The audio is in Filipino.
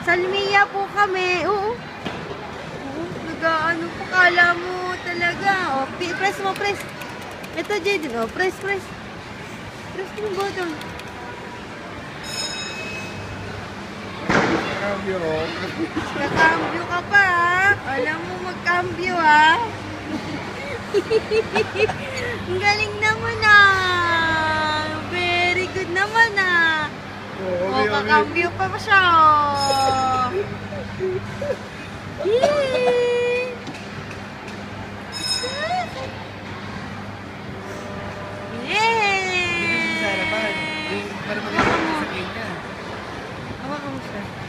Salmiya po kami. Oo. Oo. Nag-ano po. Kala mo talaga. Oh, press mo, press. Ito, Jaden. Oh, press, press. Press mo yung button. Cambio. Kakambyo ka pa, ha? Alam mo magkambyo, ha? Ang galing naman, ah. Very good naman, ah. Oh, kakambyo pa pa siya, oh. Yay! Yay! Para maganda sa kanya. Hawa ka mo siya.